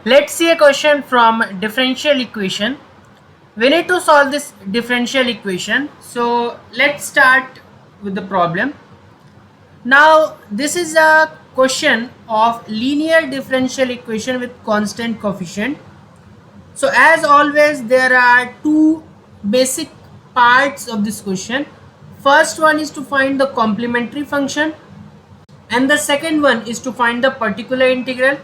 Let's see a question from differential equation. We need to solve this differential equation. So let's start with the problem. Now this is a question of linear differential equation with constant coefficient. So as always there are two basic parts of this question. First one is to find the complementary function and the second one is to find the particular integral.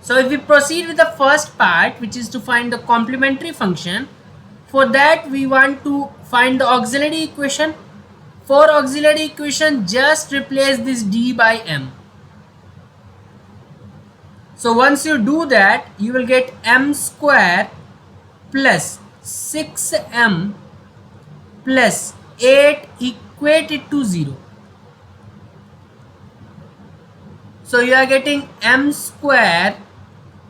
So if we proceed with the first part, which is to find the complementary function, for that we want to find the auxiliary equation. For auxiliary equation, just replace this d by m. So once you do that, you will get m square plus 6m plus 8 equated to 0. So you are getting m square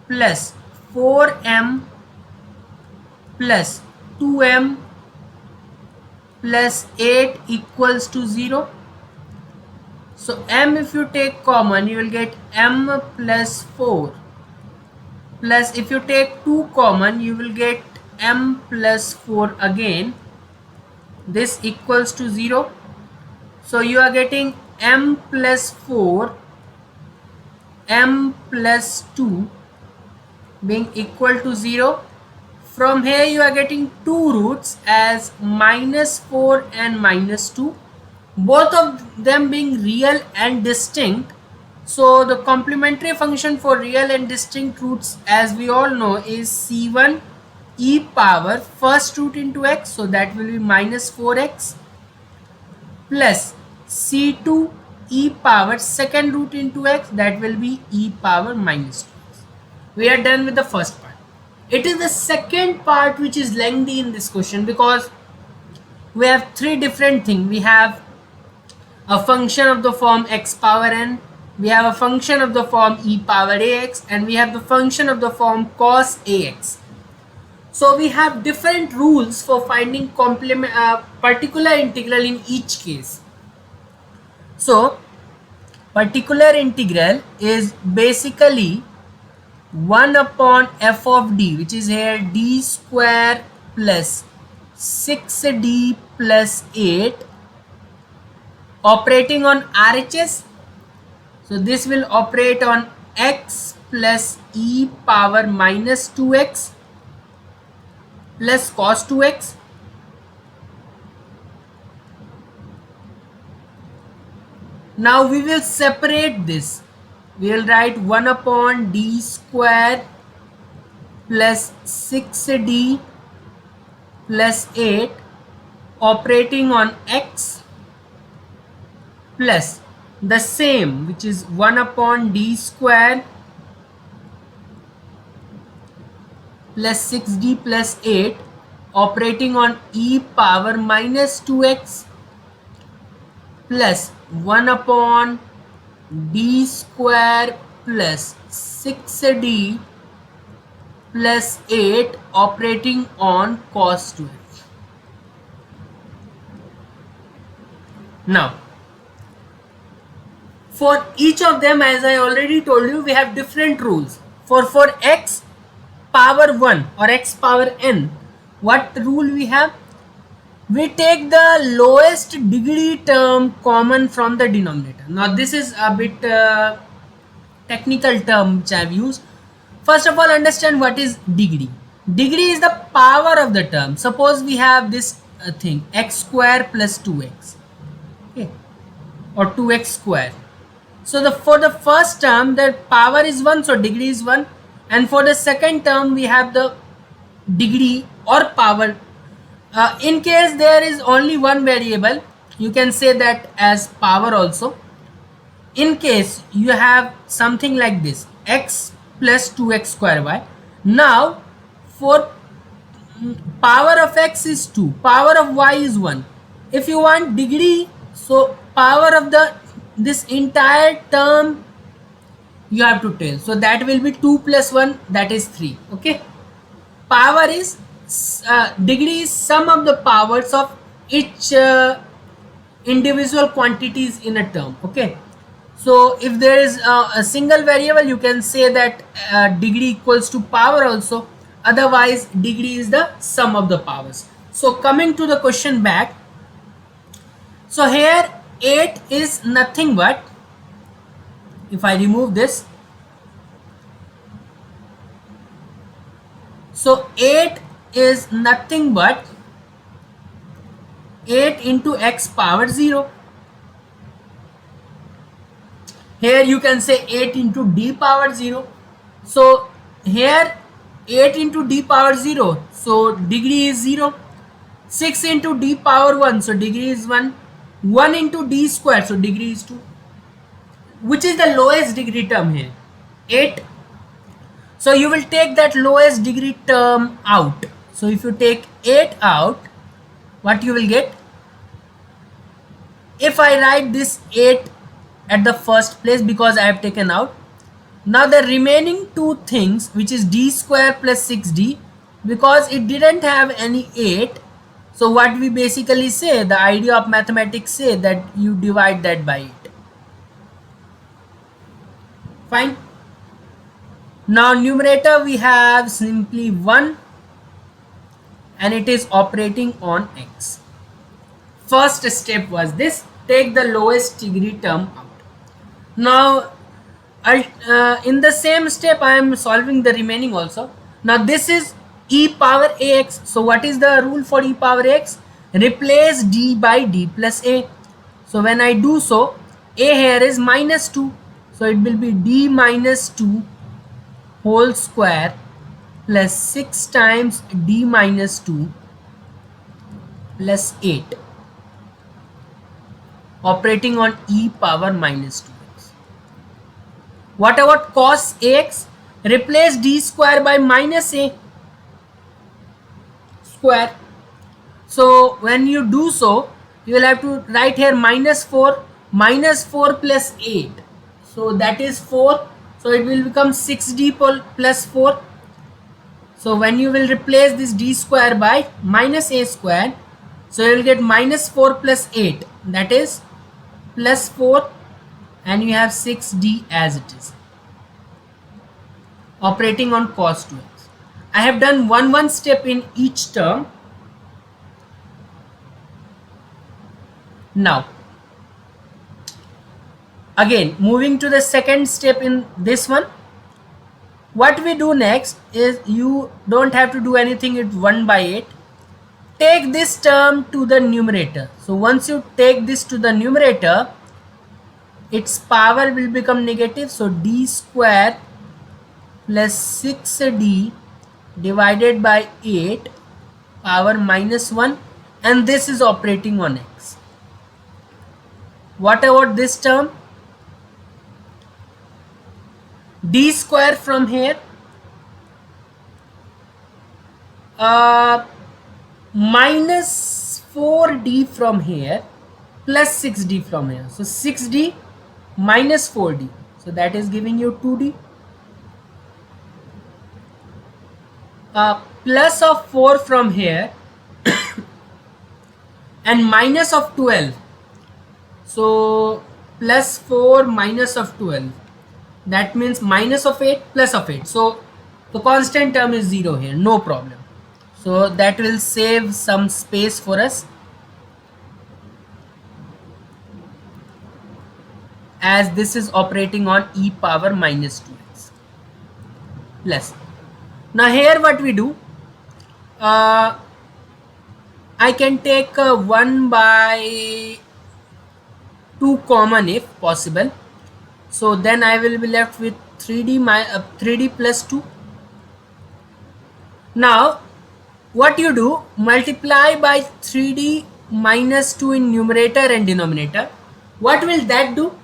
plus 4m plus 2m plus 8 equals to 0. So m, if you take common, you will get m plus 4 plus, if you take 2 common, you will get m plus 4 again. This equals to 0. So you are getting m plus 4, m plus 2 being equal to 0. From here you are getting two roots as minus 4 and minus 2, both of them being real and distinct. So the complementary function for real and distinct roots, as we all know, is c1 e power first root into x, so that will be minus 4x, plus c2 e power second root into x, that will be e power minus 2x. We are done with the first part. It is the second part which is lengthy in this question, because we have three different things. We have a function of the form x power n, we have a function of the form e power ax, and we have the function of the form cos ax. So we have different rules for finding particular integral in each case. So particular integral is basically 1 upon f of d, which is here d square plus 6d plus 8 operating on RHS. So this will operate on x plus e power minus 2x plus cos 2x. Now we will separate this. We will write 1 upon d square plus 6d plus 8 operating on x plus the same, which is 1 upon d square plus 6d plus 8 operating on e power minus 2x plus 1 upon d square plus 6d plus 8 operating on cos 2x. Now for each of them, as I already told you, we have different rules. For x power 1 or x power n, what rule we have? We take the lowest degree term common from the denominator. Now this is a bit technical term which I have used. First of all, understand what is degree. Degree is the power of the term. Suppose we have this thing x square plus 2x, okay, or 2x square. So for the first term the power is 1, so degree is 1, and for the second term we have the degree or power. In case there is only one variable, you can say that as power also. In case you have something like this x plus 2x square y, now for power of x is 2, power of y is 1. If you want degree, so power of this entire term you have to tell, so that will be 2 plus 1, that is 3. Okay, power is degree is sum of the powers of each individual quantities in a term. Okay, So if there is a single variable, you can say that degree equals to power also. Otherwise, degree is the sum of the powers. So coming to the question back. So here 8 is nothing but, if I remove this, so 8 is nothing but 8 into x power 0. Here you can say 8 into d power 0. So here 8 into d power 0, so degree is 0. 6 into d power 1, so degree is 1. 1 into d square, so degree is 2. Which is the lowest degree term here? 8. So you will take that lowest degree term out. So if you take 8 out, what you will get? If I write this 8 at the first place, because I have taken out, now the remaining two things, which is d square plus 6d, because it didn't have any 8, so what we basically say, the idea of mathematics say that you divide that by 8. Fine. Now numerator we have simply 1 and it is operating on x. First step was this, take the lowest degree term out. Now in the same step I am solving the remaining also. Now this is e power ax. So what is the rule for e power ax? Replace d by d plus a. So when I do so, a here is minus 2. So it will be d minus 2 whole square plus 6 times d minus 2 plus 8, operating on e power minus 2x. What about cos ax? Replace d square by minus a square. So when you do so, you will have to write here minus 4 plus 8. So that is 4. So it will become 6d plus 4. So when you will replace this d square by minus a square, so you will get minus 4 plus 8, that is plus 4, and you have 6d as it is, operating on cos 2x. I have done one step in each term. Now again moving to the second step in this one, what we do next is, you don't have to do anything, it's 1 by 8. Take this term to the numerator. So once you take this to the numerator, its power will become negative. So d square plus 6d divided by 8 power minus 1, and this is operating on x. What about this term? D square from here, minus 4d from here plus 6d from here. So 6d minus 4d, so that is giving you 2d. Plus of 4 from here and minus of 12. So plus 4 minus of 12, that means minus of 8 plus of 8. So the constant term is 0 here, no problem. So that will save some space for us, as this is operating on e power minus 2x plus. Now here what we do, I can take 1 by 2 common if possible. So then I will be left with 3d plus 2. Now what you do, multiply by 3d minus 2 in numerator and denominator. What will that do?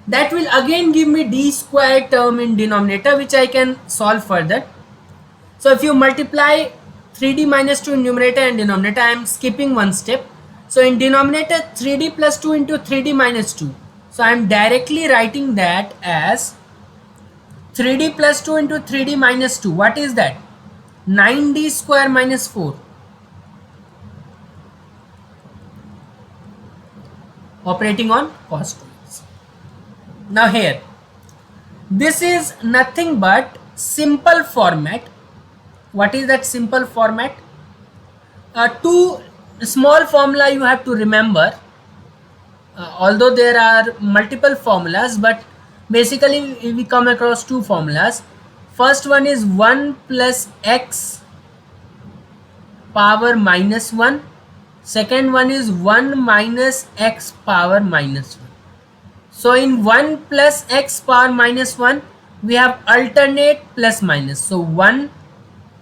That will again give me d square term in denominator, which I can solve further. So if you multiply 3d minus 2 in numerator and denominator, I am skipping one step. So in denominator 3d plus 2 into 3d minus 2. So I am directly writing that as 3d plus 2 into 3d minus 2. What is that? 9d square minus 4. Operating on cos 2x. Now here, this is nothing but simple format. What is that simple format? Two small formula you have to remember. Although there are multiple formulas, but basically we come across two formulas. First one is 1 plus x power minus 1. Second one is 1 minus x power minus 1. So in 1 plus x power minus 1, we have alternate plus minus. So 1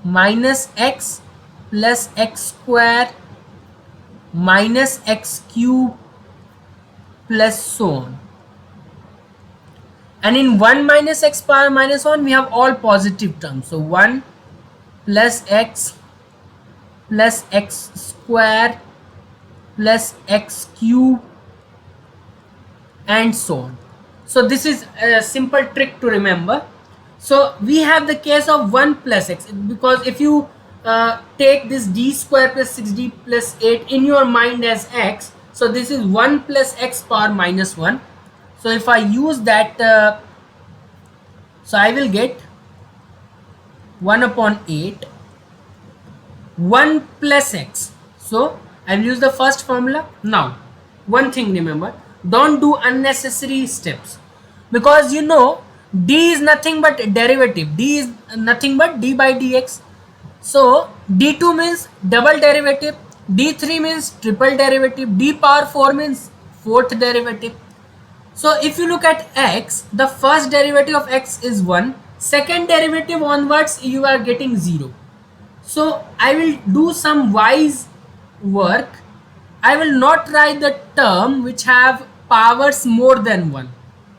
minus x plus x square minus x cube plus so on. And in 1 minus x power minus 1, we have all positive terms. So 1 plus x square plus x cube and so on. So this is a simple trick to remember. So we have the case of 1 plus x, because if you take this d square plus 6d plus 8 in your mind as x, so this is 1 plus x power minus 1. So if I use that, so I will get 1 upon 8 1 plus x. So I will use the first formula. Now one thing remember, don't do unnecessary steps, because you know d is nothing but derivative. D is nothing but d by dx. So d2 means double derivative, d3 means triple derivative, d power 4 means fourth derivative. So if you look at x, the first derivative of x is 1, second derivative onwards you are getting 0. So I will do some wise work. I will not write the term which have powers more than 1.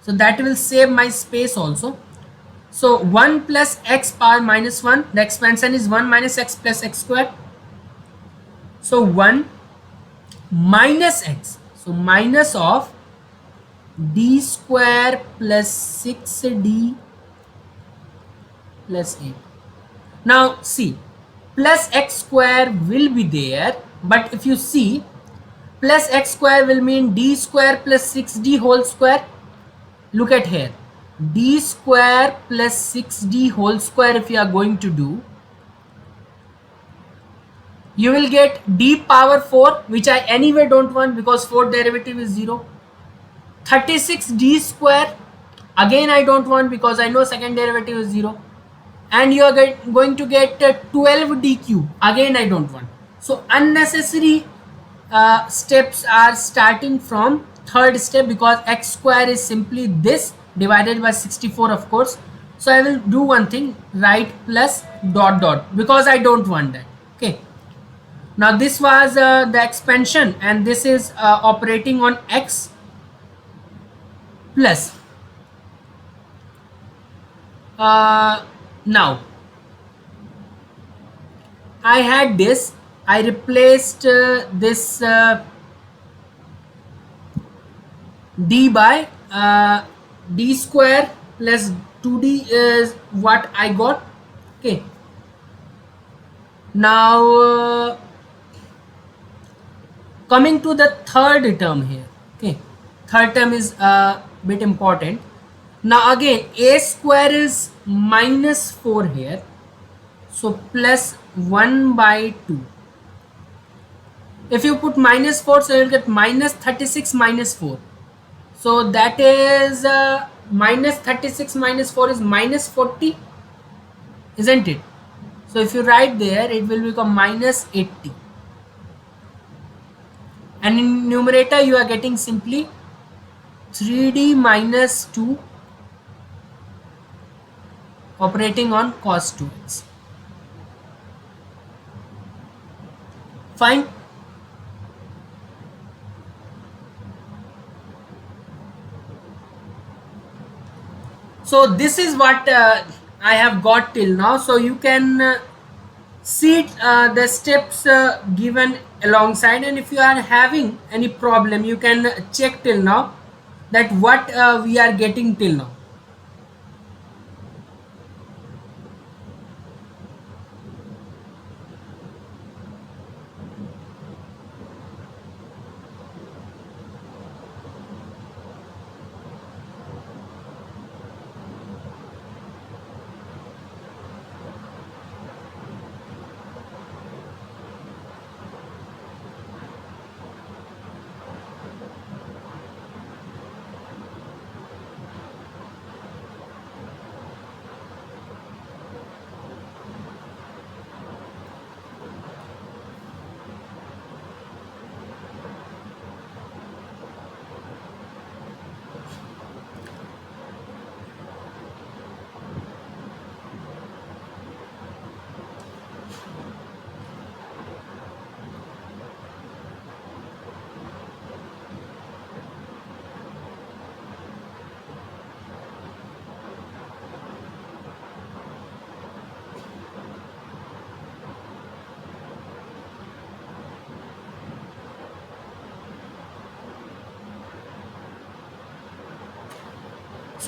So that will save my space also. So 1 plus x power minus 1, the expansion is 1 minus x plus x square. So 1 minus x, so minus of d square plus 6d plus 8. Now see, plus x square will be there, but if you see, plus x square will mean d square plus 6d whole square. Look at here, d square plus 6d whole square if you are going to do, you will get d power 4, which I anyway don't want because fourth derivative is 0. 36d square, again I don't want because I know second derivative is 0. And you are going to get 12d cube, again I don't want. So unnecessary steps are starting from third step, because x square is simply this divided by 64, of course. So I will do one thing, write plus dot dot, because I don't want that. Okay, now this was the expansion, and this is operating on x plus now I had this, I replaced this d by d square plus 2d is what I got. Okay, now coming to the third term here. Okay, third term is a bit important. Now again a square is minus 4 here, so plus 1 by 2. If you put minus 4, so you will get minus 36 minus 4. So that is minus 36 minus 4 is minus 40, isn't it? So if you write there, it will become minus 80. And in numerator you are getting simply 3d minus 2 operating on cos 2x. Fine. So this is what I have got till now. So you can see the steps given alongside, and if you are having any problem, you can check till now that what we are getting till now.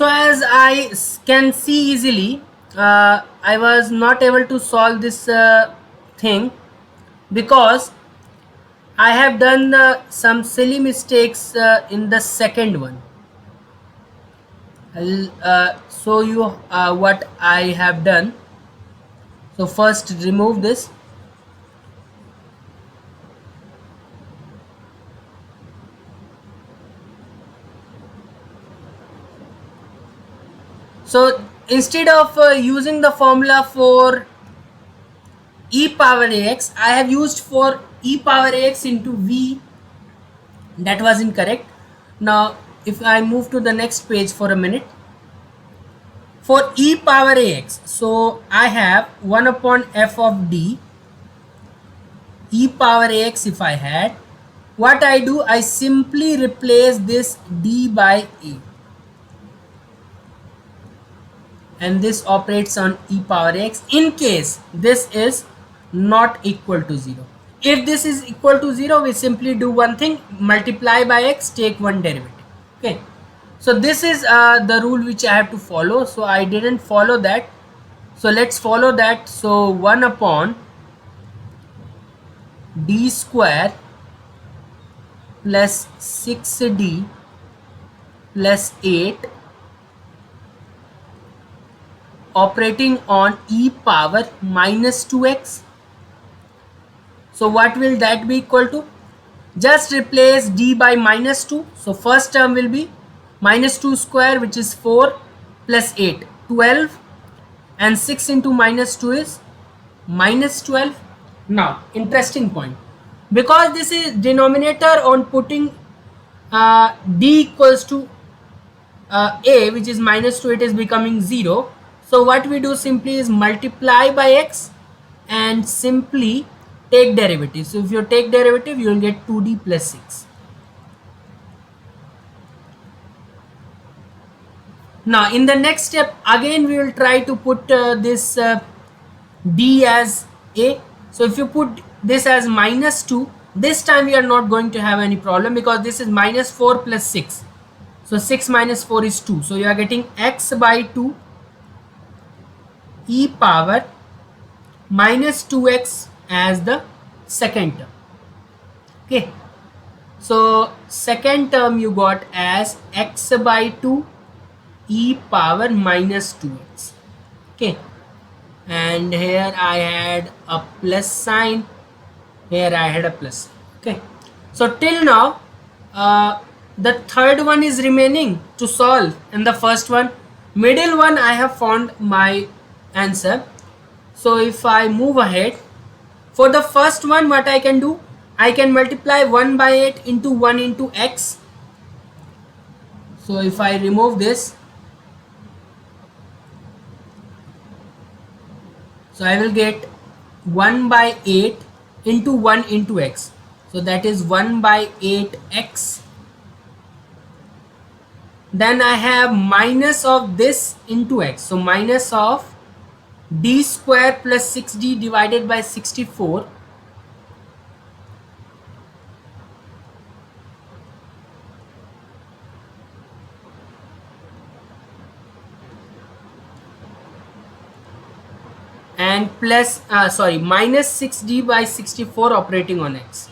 So as can see easily, I was not able to solve this thing because I have done some silly mistakes in the second one. I'll show you what I have done. So first remove this. So instead of using the formula for e power ax, I have used for e power ax into v. That was incorrect. Now if I move to the next page for a minute, for e power ax, so I have 1 upon f of d e power ax. If I had, what I do, I simply replace this d by a, and this operates on e power x in case this is not equal to 0. If this is equal to 0, we simply do one thing, multiply by x, take one derivative. Okay, so this is the rule which I have to follow. So I didn't follow that, so let's follow that. So 1 upon d square plus 6d plus 8 operating on e power minus 2x. So what will that be equal to? Just replace d by minus 2. So first term will be minus 2 square, which is 4, plus 8, 12, and 6 into minus 2 is minus 12. Now interesting point, because this is denominator, on putting d equals to a, which is minus 2, it is becoming 0. So what we do simply is multiply by x and simply take derivative. So if you take derivative, you will get 2d plus 6. Now in the next step, again we will try to put this d as a. So if you put this as minus 2, this time we are not going to have any problem, because this is minus 4 plus 6. So 6 minus 4 is 2. So you are getting x by 2 e power minus 2x as the second term. Okay, so second term you got as x by 2 e power minus 2x. Okay, and here I had a plus sign, here I had a plus. Okay, so till now the third one is remaining to solve, and the first one, middle one, I have found my answer. So if I move ahead, for the first one, what I can do, I can multiply 1 by 8 into 1 into x. So if I remove this, so I will get 1 by 8 into 1 into x. So that is 1 by 8x. Then I have minus of this into x. So minus of d square plus 6d divided by 64. And plus minus 6d by 64 operating on x.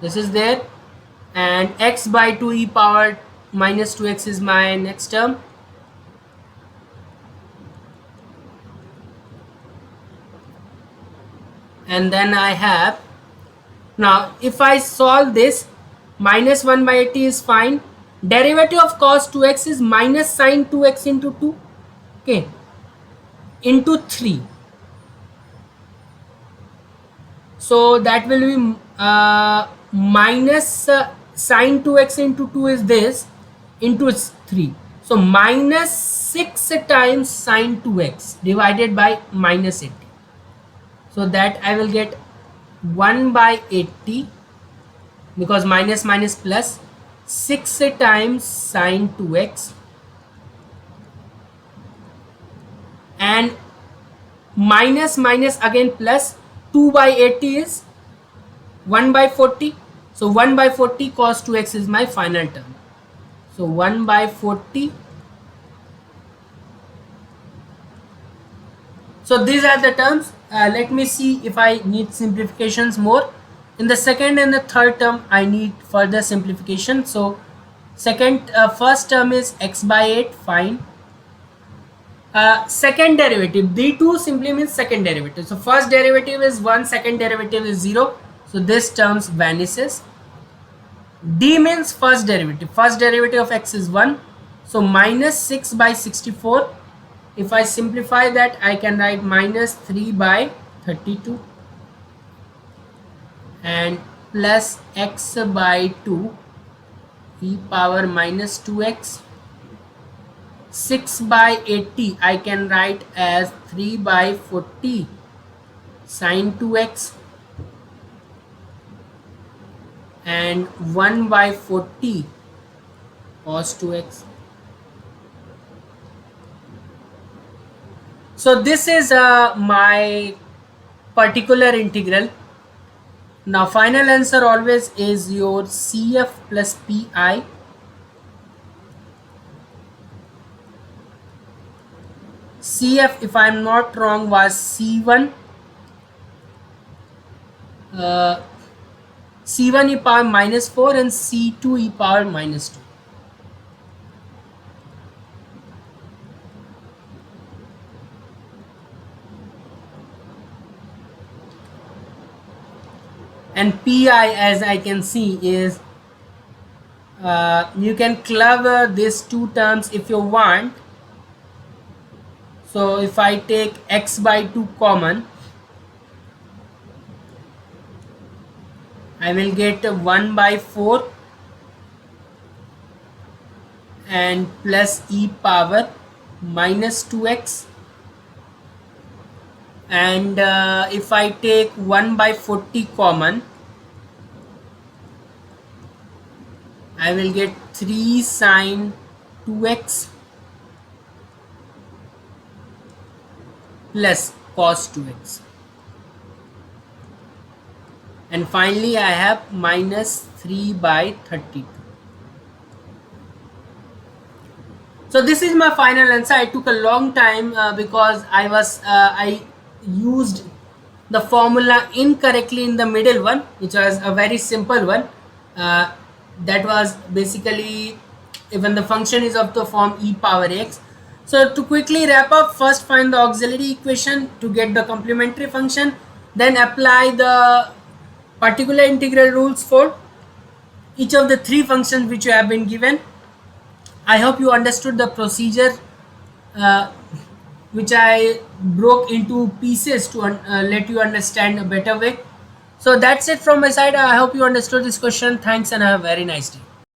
This is there, and x by 2 e power minus 2x is my next term. And then I have, now if I solve this, minus 1 by 80 is fine. Derivative of cos 2x is minus sine 2x into 2, okay, into 3. So that will be minus sine 2x into 2 is this, into 3. So minus 6 times sine 2x divided by minus 80. So that I will get 1 by 80, because minus minus plus, 6 times sine 2x, and minus minus again plus, 2 by 80 is 1 by 40. So 1 by 40 cos 2x is my final term. So 1 by 40. So these are the terms. Let me see if I need simplifications more. In the second and the third term, I need further simplification. So first term is x by 8, fine. Second derivative, d2 simply means second derivative. So first derivative is 1, second derivative is 0. So this terms vanishes. D means first derivative. First derivative of x is 1. So minus 6 by 64. If I simplify that, I can write minus 3 by 32 and plus x by 2 e power minus 2x. 6 by 80 I can write as 3 by 40 sine 2x and 1 by 40 cos 2x. So this is my particular integral. Now final answer always is your CF plus PI. CF, if I am not wrong, was C1. C1 e power minus 4 and C2 e power minus 2. And PI, as I can see, is you can club these two terms if you want. So if I take x by 2 common, I will get 1 by 4 and plus e power minus 2x, and if I take 1 by 40 common, I will get 3 sine 2x plus cos 2x, and finally I have minus 3 by 32. So this is my final answer. I took a long time because I used the formula incorrectly in the middle one, which was a very simple one. That was basically when the function is of the form e power x. So to quickly wrap up, first find the auxiliary equation to get the complementary function, then apply the particular integral rules for each of the three functions which you have been given. I hope you understood the procedure, which I broke into pieces to let you understand a better way. So that's it from my side. I hope you understood this question. Thanks and have a very nice day.